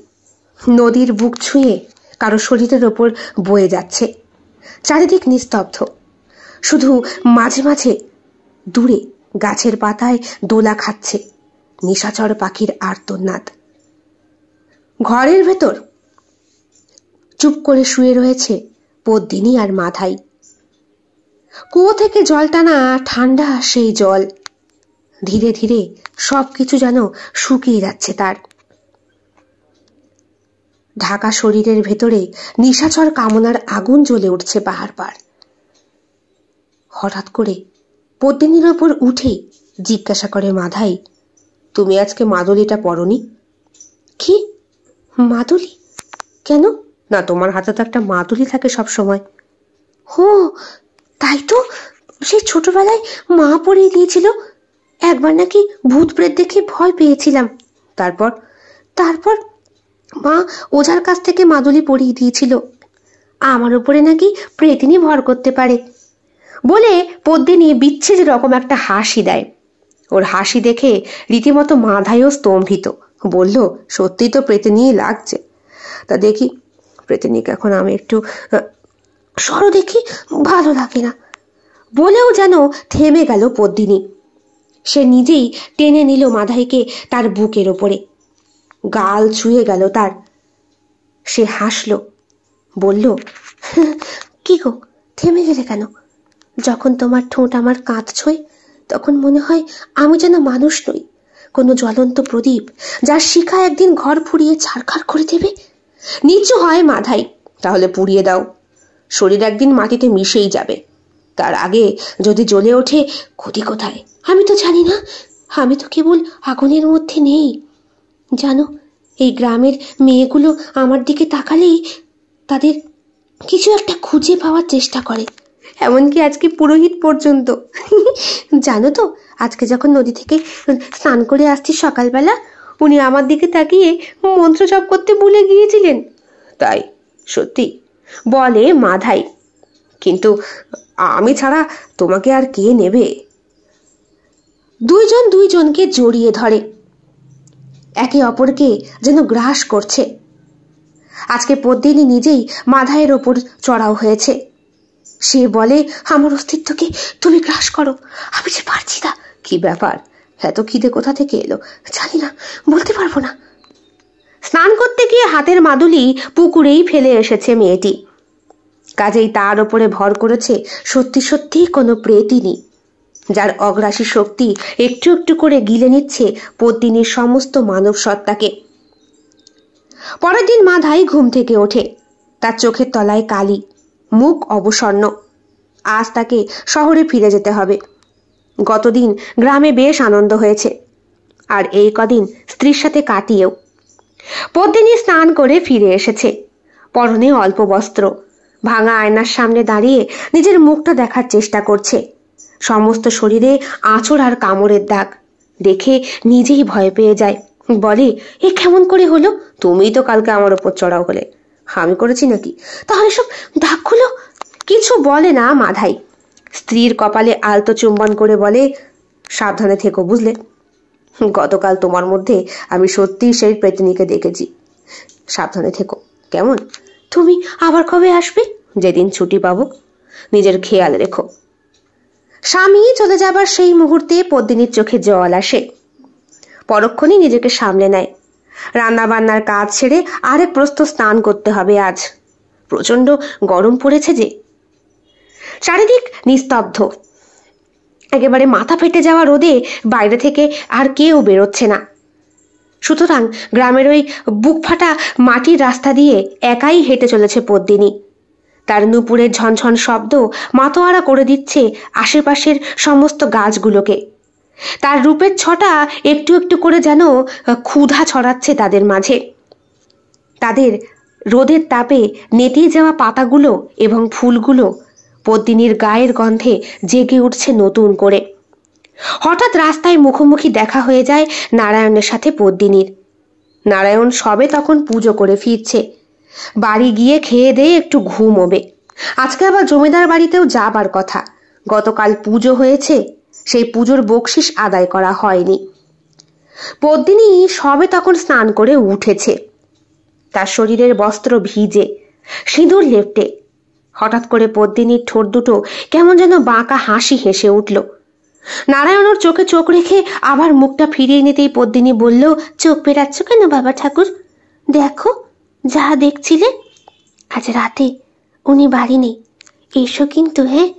নদীর বুক ছুঁয়ে কারো শরীরের ওপর বয়ে যাচ্ছে। চারিদিক নিস্তব্ধ, শুধু মাঝে মাঝে দূরে গাছের পাতায় দোলা খাচ্ছে নিশাচর পাখির আর্তনাদ। ঘরের ভেতর চুপ করে শুয়ে রয়েছে পদ্মিনী আর মাধাই। কুয়ো থেকে জল টানা ঠান্ডা সেই জল ধীরে ধীরে সবকিছু যেন শুকিয়ে যাচ্ছে তার। ঢাকা শরীরের ভেতরে নিশাচর কামনার আগুন জ্বলে উঠছে বারবার। হঠাৎ করে পদ্মিনীর ওপর উঠে জিজ্ঞাসা করে মাধাই, তুমি আজকে মাদুলিটা পরনি? কি মাদুলি? কেন? না, তোমার হাতে তো একটা মাদুলি থাকে সব সময়। ও তাই তো, সেই ছোটবেলায় মা পরিয়ে দিয়েছিল। একবার নাকি ভূত প্রেত দেখে ভয় পেয়েছিলাম। তারপর তারপর মা ওঝার কাছ থেকে মাদুলি পরিয়ে দিয়েছিল। আমার উপরে নাকি প্রেতিনী ভর করতে পারে বলে পদ্মিনী বিচ্ছিন্ন রকম একটা হাসি দেয়। ওর হাসি দেখে রীতিমতো মাধাইও স্তম্ভিত। বলল, সত্যি তো প্রেতিনী লাগছে। তা দেখি প্রেতিনীকে এখন আমি একটু সরো দেখি, ভালো লাগে না। বলেও যেন থেমে গেল পদ্মিনী। সে নিজেই টেনে নিল মাধাইকে তার বুকের ওপরে। গাল ছুঁয়ে গেল তার। সে হাসল, বলল, কি গো, থেমে গেলে কেন? যখন তোমার ঠোঁট আমার কাঁধ ছোঁয় তখন মনে হয় আমি যেন মানুষ নই, কোনো জ্বলন্ত প্রদীপ যার শিখা একদিন ঘর পুড়িয়ে ছারখার করে দেবে। নিচু হয় মাধাই, তাহলে পুড়িয়ে দাও। শরীর একদিন মাটিতে মিশেই যাবে, তার আগে যদি জ্বলে ওঠে ক্ষতি কোথায়? আমি তো জানি না, আমি তো কেবল আগুনের মধ্যে নেই। জানো, এই গ্রামের মেয়েগুলো আমার দিকে তাকালেই তাদের কিছু একটা খুঁজে পাওয়ার চেষ্টা করে, এমনকি আজকে পুরোহিত পর্যন্ত। জানো তো, আজকে যখন নদী থেকে স্নান করে আসছি সকালবেলা, উনি আমার দিকে তাকিয়ে মন্ত্র জপ করতে ভুলে গিয়েছিলেন। তাই? সত্যি? বলে মাধাই। কিন্তু আমি ছাড়া তোমাকে আর কে নেবে? দুইজন দুইজনকে জড়িয়ে ধরে, একে অপরকে যেন গ্রাস করছে। আজকে পদ্মিনী নিজেই মাধাইয়ের ওপর চড়াও হয়েছে। সে বলে, আমার অস্তিত্বকে তুমি গ্রাস করো, আমি যে পারছি না। কি ব্যাপার, এত খিদে কোথা থেকে এলো জানি না, বলতে পারবো না। স্নান করতে গিয়ে হাতের মাদুলি পুকুরেই ফেলে এসেছে মেয়েটি, কাজেই তার ওপরে ভর করেছে সত্যি সত্যি কোনো প্রেতিনী, যার অগ্রাসী শক্তি একটু একটু করে গিলে নিচ্ছে পদ্মিনীর সমস্ত মানব সত্তাকে। পরের দিন মাধাই ঘুম থেকে ওঠে। তার চোখের তলায় কালি, মুখ অবসন্ন। আজ তাকে শহরে ফিরে যেতে হবে। গতদিন গ্রামে বেশ আনন্দ হয়েছে, আর এই কদিন স্ত্রীর সাথে কাটিয়েও। পদ্মিনী স্নান করে ফিরে এসেছে, পরনে অল্প বস্ত্র। ভাঙা আয়নার সামনে দাঁড়িয়ে নিজের মুখটা দেখার চেষ্টা করছে। সমস্ত শরীরে আঁচড় আর কামড়ের দাগ দেখে নিজেই ভয় পেয়ে যায়। বলে, এ কেমন করে হলো? তুমিই তো কালকে আমার ওপর চড়াও হলে, আমি করেছি নাকি? তাহলে সব দাগগুলো? কিছু বলে না মাধাই। স্ত্রীর কপালে আলতো চুম্বন করে বলে, সাবধানে থেকো, বুঝলে? গতকাল তোমার মধ্যে আমি সত্যিই সেই প্রেতিনীকে দেখেছি। সাবধানে থেকো, কেমন? তুমি আবার কবে আসবে? যেদিন ছুটি পাবো। নিজের খেয়াল রেখো। স্বামী চলে যাবার সেই মুহূর্তে পদ্মিনীর চোখে জল আসে। পরক্ষণেই নিজেকে সামলে নেয়। রান্না বান্নার কাজ ছেড়ে আরেক প্রস্তুত স্নান করতে হবে আজ। প্রচন্ড গরম পড়েছে যে। চারিদিক নিস্তব্ধ। একেবারে মাথা ফেটে যাওয়া রোদে বাইরে থেকে আর কেউ বেরোচ্ছে না। সুতরাং গ্রামের ওই বুক ফাটা মাটির রাস্তা দিয়ে একাই হেঁটে চলেছে পদ্মিনী। তার নুপুরের ঝনঝন শব্দ মাতোয়ারা করে দিচ্ছে আশেপাশের সমস্ত গাছগুলোকে। তার রূপের ছটা একটু একটু করে যেন ক্ষুধা ছড়াচ্ছে তাদের মাঝে। তাদের রোদের তাপে নেতিয়ে যাওয়া পাতাগুলো এবং ফুলগুলো পদ্মিনীর গায়ের গন্ধে জেগে উঠছে নতুন করে। হঠাৎ রাস্তায় মুখোমুখি দেখা হয়ে যায় নারায়ণের সাথে পদ্মিনীর। নারায়ণ সবে তখন পুজো করে ফিরছে। বাড়ি গিয়ে খেয়ে দিয়ে একটু ঘুমোবে। আজকে আবার জমিদার বাড়িতেও যাবার কথা। গতকাল পুজো হয়েছে, সেই পুজোর বকশিস আদায় করা হয়নি। পদ্মিনী সবে তখন স্নান করে উঠেছে। তার শরীরের বস্ত্র ভিজে, সিঁদুর লেপ্টে। হঠাৎ করে পদ্মিনীর ঠোঁট দুটো কেমন যেন বাঁকা হাসি হেসে উঠল। নারায়ণর চোখে চোখ রেখে আবার মুখটা ফিরিয়ে নিতেই পদ্মিনী বলল, চোখ পেরাচ্ছ কেন বাবা ঠাকুর? দেখো, যা দেখছিলে আজ রাতে উনি বাড়ি নেই। এসো কিন্তু, হ্যাঁ,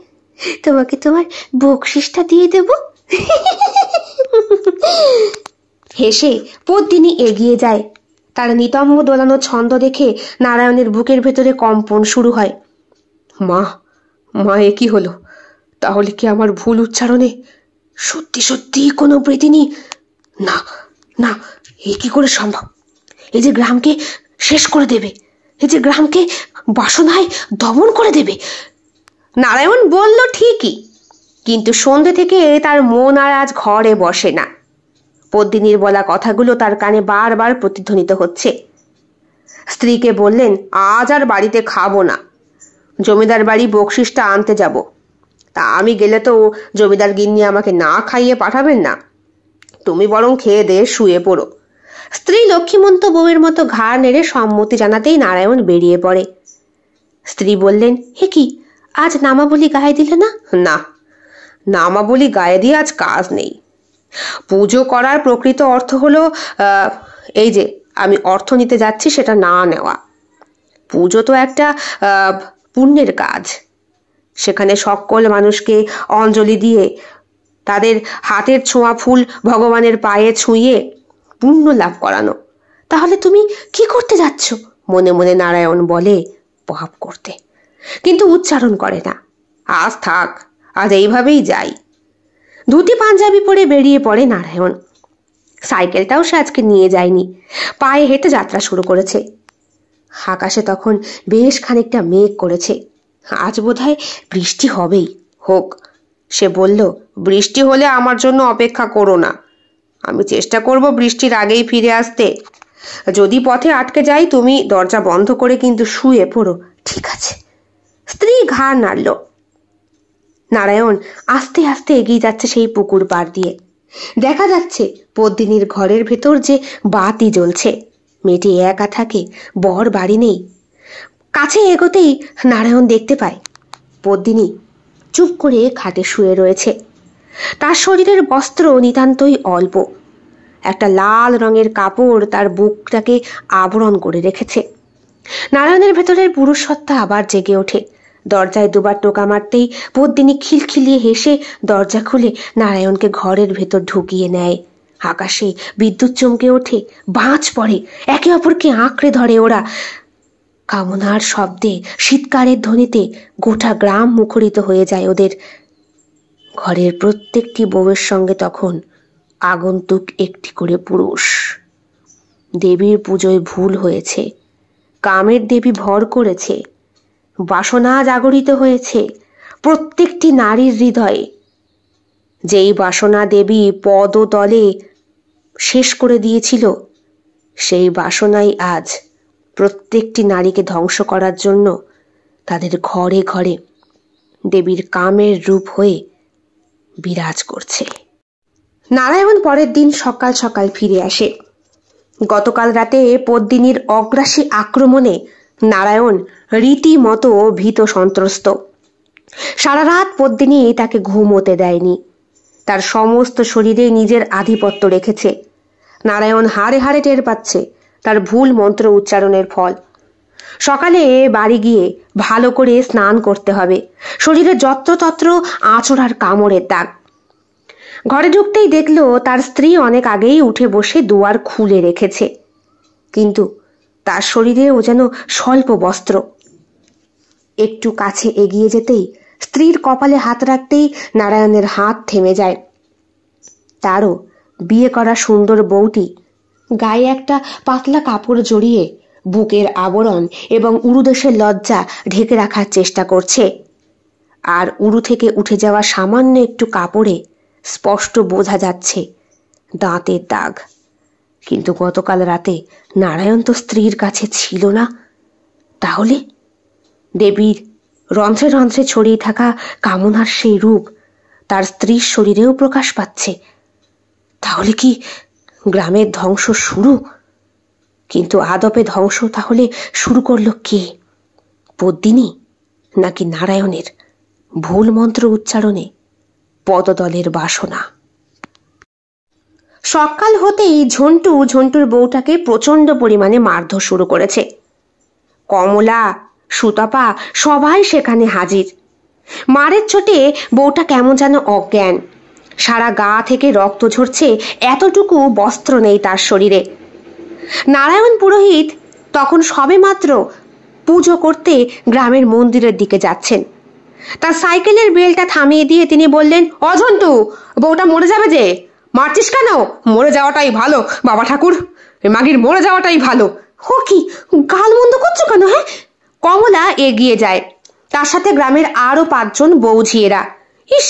তোমাকে তোমার বকশিসটা দিয়ে দেব। হেসে পদ্মিনী এগিয়ে যায়। তার নিতম্ব দোলানো ছন্দ দেখে নারায়ণের বুকের ভেতরে কম্পন শুরু হয়। মা, মা, এ কি হলো? তাহলে কি আমার ভুল উচ্চারণে সত্যি সত্যি কোনো বৃতিনী? না না, এ কি করে সম্ভব? এই যে গ্রামকে শেষ করে দেবে, এই যে গ্রামকে বাসনায় দমন করে দেবে। নারায়ণ বলল ঠিকই, কিন্তু সন্ধ্যে থেকে তার মন আর আজ ঘরে বসে না। পদ্মিনীর বলা কথাগুলো তার কানে বারবার প্রতিধ্বনিত হচ্ছে। স্ত্রীকে বললেন, আজ আর বাড়িতে খাবো না, জমিদার বাড়ি বকশিসটা আনতে যাব। তা আমি গেলে তো জমিদার গিন্নি আমাকে না খাইয়ে পাঠাবেন না। তুমি বরং খেয়ে দিয়ে শুয়ে পড়ো। স্ত্রী লক্ষ্মীমন্ত বউয়ের মতো ঘাড় নেড়ে সম্মতি জানাতেই নারায়ণ বেরিয়ে পড়ে। স্ত্রী বললেন, হে কি, আজ নামাবলি গায়ে দিলে না? না, নামাবলি গায়ে দিয়ে আজ কাজ নেই। পুজো করার প্রকৃত অর্থ হলো এই যে আমি অর্থ নিতে যাচ্ছি সেটা না নেওয়া। পুজো তো একটা পুণ্যের কাজ। সেখানে সকল মানুষকে অঞ্জলি দিয়ে তাদের হাতের ছোঁয়া ফুল ভগবানের পায়ে ছুঁয়ে পুণ্য লাভ করানো। তাহলে তুমি কি করতে যাচ্ছ? মনে মনে নারায়ণ বলে, পাপ করতে, কিন্তু উচ্চারণ করে না। আজ থাক, আজ এইভাবেই যাই। ধুতি পাঞ্জাবি পরে বেরিয়ে পড়ে নারায়ণ। সাইকেলটাও সে আজকে নিয়ে যায়নি, পায়ে হেঁটে যাত্রা শুরু করেছে। আকাশে তখন বেশ খানিকটা মেঘ করেছে। আজ বোধহয় বৃষ্টি হবেই, হোক। সে বলল, বৃষ্টি হলে আমার জন্য অপেক্ষা করো না। আমি চেষ্টা করব বৃষ্টির আগেই ফিরে আসতে। যদি পথে আটকে যাই, তুমি দরজা বন্ধ করে কিন্তু শুয়ে পড়ো, ঠিক আছে? স্ত্রী ঘাড় নাড়ল। নারায়ণ আস্তে আস্তে এগিয়ে যাচ্ছে সেই পুকুর পাড় দিয়ে। দেখা যাচ্ছে পদ্মিনীর ঘরের ভেতর যে বাতি জ্বলছে। মেয়েটি একা থাকে, বর বাড়ি নেই। কাছে এগোতেই নারায়ণ দেখতে পায় পদ্মিনী চুপ করে খাটে শুয়ে রয়েছে। তার শরীরের বস্ত্র নিতান্তই অল্প। একটা লাল রঙের কাপড় তার বুকটাকে আবরণ করে রেখেছে। নারায়ণের ভেতরের পুরুষ সত্তা আবার জেগে ওঠে। দরজায় দুবার টোকা মারতেই পদ্মিনী খিলখিলিয়ে হেসে দরজা খুলে নারায়ণকে ঘরের ভেতর ঢুকিয়ে নেয়। আকাশে বিদ্যুৎ চমকে ওঠে, বাজ পড়ে, একে অপরকে আঁকড়ে ধরে ওরা। কামনার শব্দে, শীতকারের ধ্বনিতে গোটা গ্রাম মুখরিত হয়ে যায় ওদের। ঘরের প্রত্যেকটি বউয়ের সঙ্গে তখন আগন্তুক একটি করে পুরুষ। দেবীর পুজোয় ভুল হয়েছে, কামের দেবী ভর করেছে, বাসনা জাগরিত হয়েছে প্রত্যেকটি নারীর হৃদয়ে। যেই বাসনা দেবী পদতলে শেষ করে দিয়েছিল, সেই বাসনাই আজ প্রত্যেকটি নারীকে ধ্বংস করার জন্য তাদের ঘরে ঘরে দেবীর কামের রূপ হয়ে বিরাজ করছে। নারায়ণ পরের দিন সকাল সকাল ফিরে আসে। গতকাল রাতে পদ্মিনীর অগ্রাসী আক্রমণে নারায়ণ রীতিমতো ভীত সন্ত্রস্ত। সারা রাত পদ্মিনী তাকে ঘুমোতে দেয়নি, তার সমস্ত শরীরে নিজের আধিপত্য রেখেছে। নারায়ণ হাড়ে হাড়ে টের পাচ্ছে তার ভুল মন্ত্র উচ্চারণের ফল। সকালে বাড়ি গিয়ে ভালো করে স্নান করতে হবে, শরীরে যত্রতত্র আঁচড় আর কামড়ের দাগ। ঘরে ঢুকতেই দেখলো তার স্ত্রী অনেক আগেই উঠে বসে দুয়ার খুলে রেখেছে, কিন্তু তার শরীরে ও যেন স্বল্প বস্ত্র। একটু কাছে এগিয়ে যেতেই স্ত্রীর কপালে হাত রাখতেই নারায়ণের হাত থেমে যায়। তারও বিয়ে করা সুন্দর বউটি গায়ে একটা পাতলা কাপড় জড়িয়ে বুকের আবরণ এবং উরুদেশের লজ্জা ঢেকে রাখার চেষ্টা করছে, আর উরু থেকে উঠে যাওয়া সামান্য একটু কাপড়ে স্পষ্ট বোঝা যাচ্ছে দাঁতের দাগ। কিন্তু গতকাল রাতে নারায়ণ তো স্ত্রীর কাছে ছিল না। তাহলে দেবীর রন্ধ্রে রন্ধ্রে ছড়িয়ে থাকা কামনার সেই রূপ তার স্ত্রীর শরীরেও প্রকাশ পাচ্ছে। তাহলে কি গ্রামের ধ্বংস শুরু? কিন্তু আদপে ধ্বংস তাহলে শুরু করলো কে? পদ্মিনী নাকি নারায়ণের ভুল মন্ত্র উচ্চারণে পদদলের বাসনা? সকাল হতেই ঝন্টুর বউটাকে প্রচন্ড পরিমাণে মারধর শুরু করেছে। কমলা, সুতপা সবাই সেখানে হাজির। মারের চোটে বউটা কেমন যেন অজ্ঞান, সারা গা থেকে রক্ত ঝরছে, এতটুকু বস্ত্র নেই তার শরীরে। নারায়ণ পুরোহিত তখন সবেমাত্র পুজো করতে গ্রামের মন্দিরের দিকে যাচ্ছেন। তার সাইকেলের বেলটা থামিয়ে দিয়ে তিনি বললেন, অঝন্টু, বউটা মরে যাবে যে, মারছিস কেন? মরে যাওয়াটাই ভালো বাবা ঠাকুর, মাগির মরে যাওয়াটাই ভালো। ও কি গাল মন্দ করছো কেন? হ্যাঁ? কমলা এগিয়ে যায়, তার সাথে গ্রামের আরো 5 জন বউঝিয়েরা। ইস,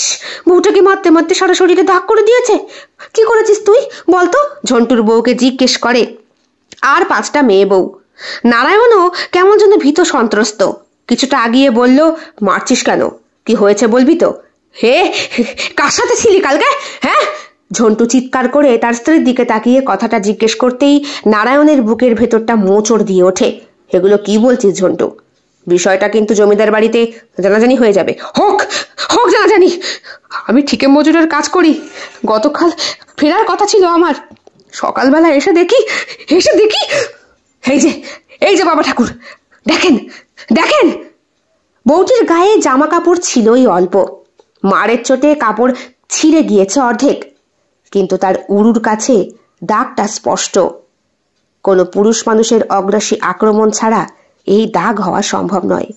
বউটাকে মারতে মারতে সারা শরীরে দাগ করে দিয়েছে। কি করেছিস তুই বলতো? ঝন্টুর বউকে জিজ্ঞেস করে। আর 5টা মেয়ে বউ। নারায়ণও কেমন যেন ভীত সন্ত্রস্ত, কিছুটা আগিয়ে বলল, মারছিস কেন? কি হয়েছে বলবি তো? হে, কার সাথে ছিলি কালকে? হ্যাঁ? ঝন্টু চিৎকার করে তার স্ত্রীর দিকে তাকিয়ে কথাটা জিজ্ঞেস করতেই নারায়ণের বুকের ভেতরটা মোচড় দিয়ে ওঠে। এগুলো কি বলছিস ঝন্টু? বিষয়টা কিন্তু জমিদার বাড়িতে জানাজানি হয়ে যাবে। হোক হোক জানাজানি, আমি ঠিকে মজুরের কাজ করি। গতকাল ফেরার কথা ছিল আমার, সকালবেলা এসে দেখি এই যে বাবা ঠাকুর, দেখেন দেখেন। বউটির গায়ে জামা কাপড় ছিলই অল্প, মারের চোটে কাপড় ছিঁড়ে গিয়েছে অর্ধেক, কিন্তু তার উরুর কাছে দাগটা স্পষ্ট। কোনো পুরুষ মানুষের অগ্রাসী আক্রমণ ছাড়া এই দাগ হওয়া সম্ভব নয়।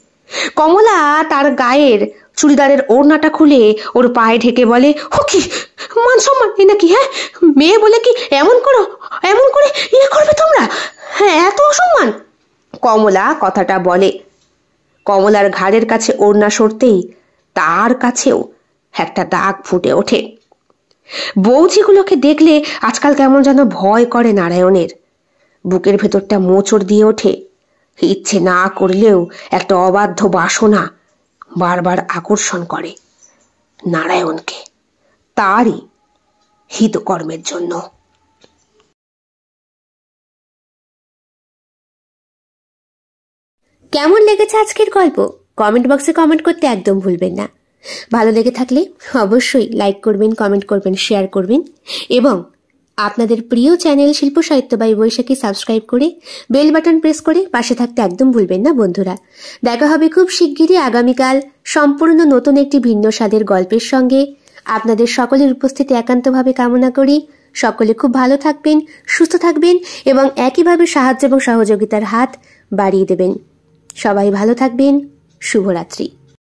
কমলা তার গায়ের চুড়িদারের ওড়নাটা খুলে ওর পায়ে ঢেকে বলে, ও কি মান সম্মান নেই নাকি? হ্যাঁ, মেয়ে বলে কি এমন করে ইয়ে করবে তোমরা? হ্যাঁ, এত অসম্মান। কমলা কথাটা বলে। কমলার ঘাড়ের কাছে ওড়না সরতেই তার কাছেও একটা দাগ ফুটে ওঠে। বৌঝিগুলোকে দেখলে আজকাল কেমন যেন ভয় করে নারায়ণের, বুকের ভেতরটা মোচড় দিয়ে ওঠে। ইচ্ছে না করলেও একটা অবাধ্য বাসনা বারবার আকর্ষণ করে নারায়ণকে তারই হিতকর্মের জন্য। কেমন লেগেছে আজকের গল্প? কমেন্ট বক্সে কমেন্ট করতে একদম ভুলবেন না। ভালো লেগে থাকলে অবশ্যই লাইক করবেন, কমেন্ট করবেন, শেয়ার করবেন এবং আপনাদের প্রিয় চ্যানেল শিল্প সাহিত্য বাই বৈশাখী সাবস্ক্রাইব করে বেল বাটন প্রেস করে পাশে থাকতে একদম ভুলবেন না বন্ধুরা। দেখা হবে খুব শিগগিরই আগামীকাল সম্পূর্ণ নতুন একটি ভিন্ন স্বাদের গল্পের সঙ্গে। আপনাদের সকলের উপস্থিতি একান্তভাবে কামনা করি। সকলে খুব ভালো থাকবেন, সুস্থ থাকবেন এবং একইভাবে সাহায্য এবং সহযোগিতার হাত বাড়িয়ে দেবেন। সবাই ভালো থাকবেন। শুভরাত্রি।